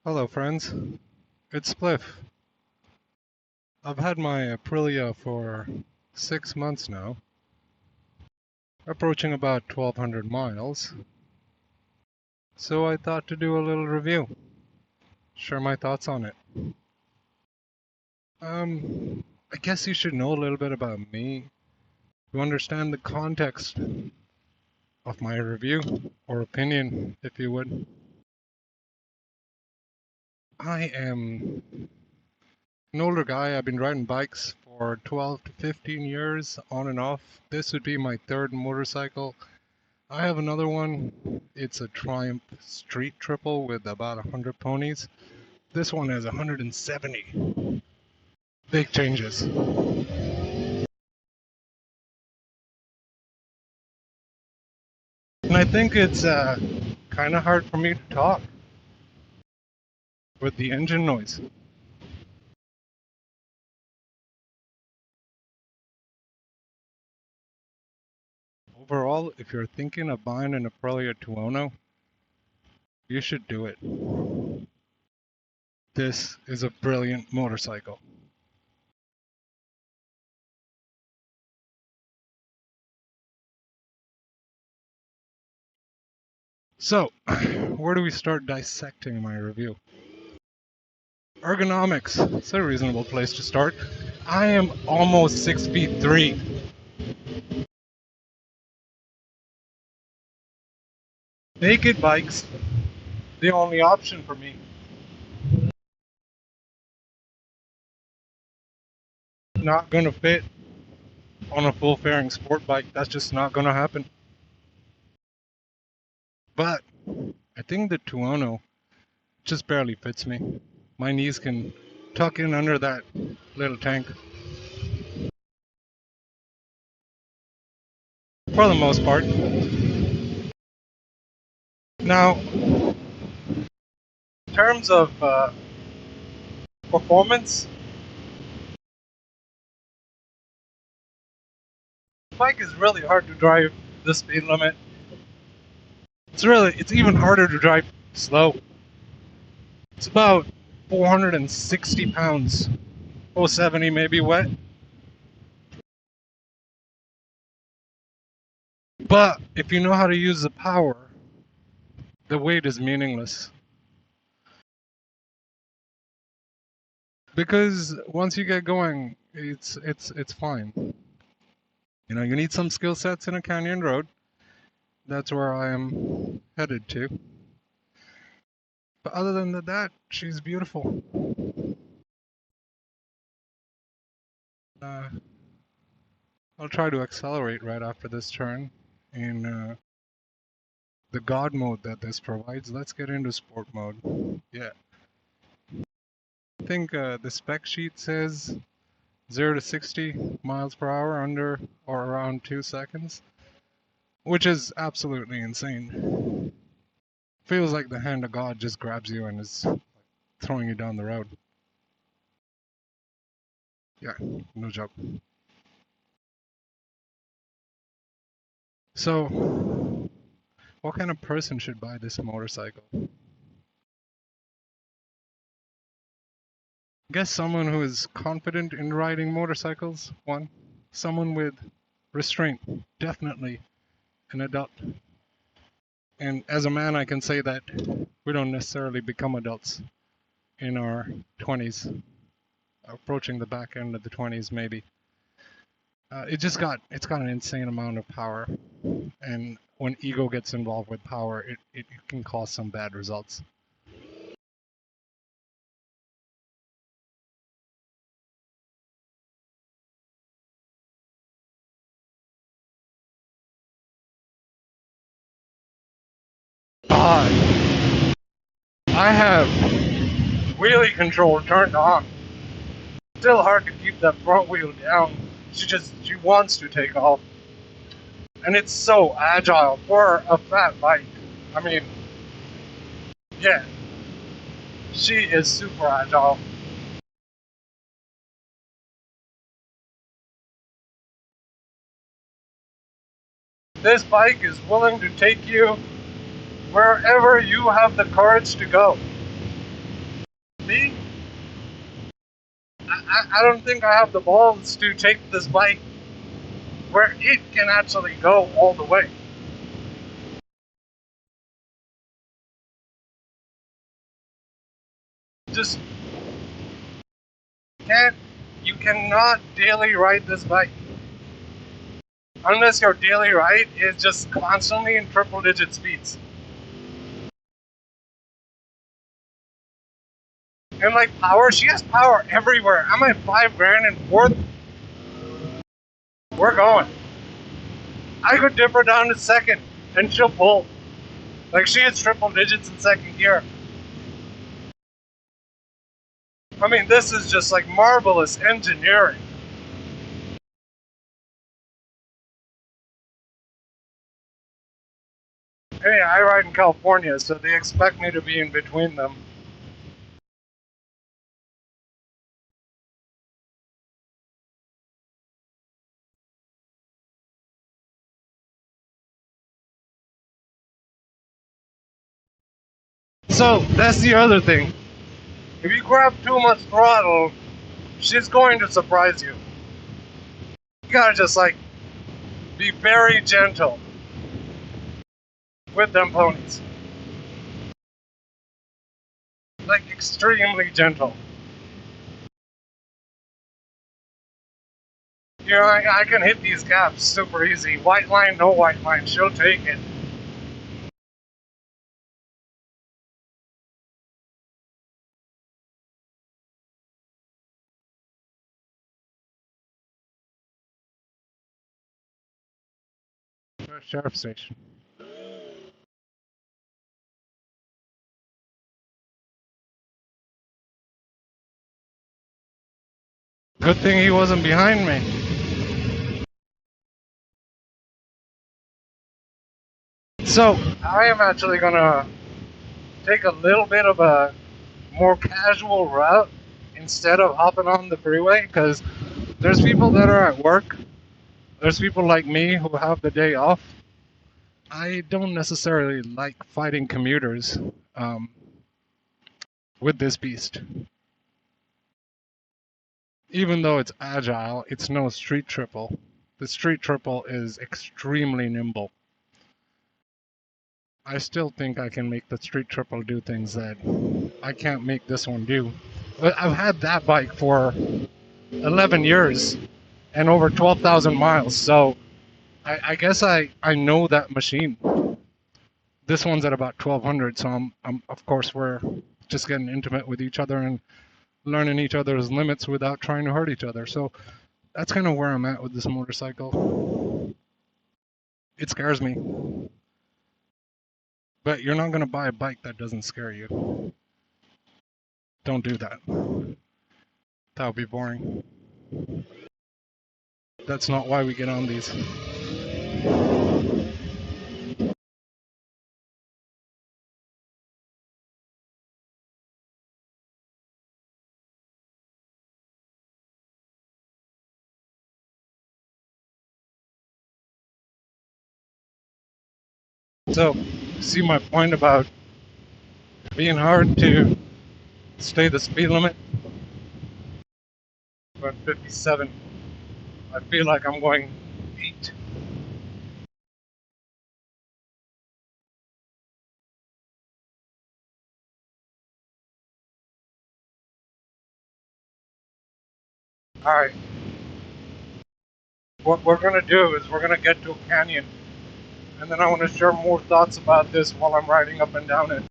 Hello friends, it's Spliff. I've had my Aprilia for 6 months now, approaching about 1200 miles, so I thought to do a little review, share my thoughts on it. I guess you should know a little bit about me to understand the context of my review, or opinion, if you would. I am an older guy. I've been riding bikes for 12 to 15 years, on and off. This would be my third motorcycle. I have another one. It's a Triumph Street Triple with about 100 ponies. This one has 170. Big changes. And I think it's kind of hard for me to talk with the engine noise. Overall, if you're thinking of buying an Aprilia Tuono, you should do it. This is a brilliant motorcycle. So, where do we start dissecting my review? Ergonomics. It's a reasonable place to start. I am almost 6'3". Naked bikes, the only option for me. Not gonna fit on a full fairing sport bike. That's just not gonna happen. But I think the Tuono just barely fits me. My knees can tuck in under that little tank. For the most part. Now, in terms of performance, the bike is really hard to drive the speed limit. It's even harder to drive slow. It's about 460 pounds. 470 maybe wet. But if you know how to use the power, the weight is meaningless. Because once you get going, it's fine. You know, you need some skill sets in a canyon road. That's where I am headed to. But other than that, she's beautiful. I'll try to accelerate right after this turn in the God mode that this provides. Let's get into sport mode. Yeah. I think the spec sheet says 0 to 60 miles per hour under or around 2 seconds, which is absolutely insane. Feels like the hand of God just grabs you and is throwing you down the road. Yeah, no joke. So, what kind of person should buy this motorcycle? I guess someone who is confident in riding motorcycles, one. Someone with restraint, definitely an adult. And as a man, I can say that we don't necessarily become adults in our 20s, approaching the back end of the 20s maybe. It's got an insane amount of power, and when ego gets involved with power, it can cause some bad results. God, I have wheelie control turned on. Still hard to keep that front wheel down. She wants to take off. And it's so agile for a fat bike. I mean, yeah, she is super agile. This bike is willing to take you wherever you have the courage to go. me, I don't think I have the balls to take this bike where it can actually go all the way. Just can't, you cannot daily ride this bike. Unless your daily ride is just constantly in triple digit speeds. And like power, she has power everywhere. I'm at 5 grand in fourth. We're going. I could dip her down to second and she'll pull. Like she hits triple digits in second gear. I mean, this is just like marvelous engineering. Hey, I ride in California, so they expect me to be in between them. So, that's the other thing. If you grab too much throttle, she's going to surprise you. You gotta just like be very gentle with them ponies. Like extremely gentle. You know, I can hit these gaps super easy. White line, no white line, she'll take it. Sheriff station. Good thing he wasn't behind me. So, I am actually gonna take a little bit of a more casual route instead of hopping on the freeway, because there's people that are at work. There's people like me who have the day off. I don't necessarily like fighting commuters with this beast. Even though it's agile, it's no street triple. The street triple is extremely nimble. I still think I can make the street triple do things that I can't make this one do. But I've had that bike for 11 years and over 12,000 miles, so I guess I know that machine. This one's at about 1,200, so I'm of course we're just getting intimate with each other and learning each other's limits without trying to hurt each other. So that's kind of where I'm at with this motorcycle. It scares me. But you're not going to buy a bike that doesn't scare you. Don't do that. That would be boring. That's not why we get on these. So, see my point about being hard to stay the speed limit? About 57. I feel like I'm going 8. Alright. What we're going to do is we're going to get to a canyon. And then I want to share more thoughts about this while I'm riding up and down it.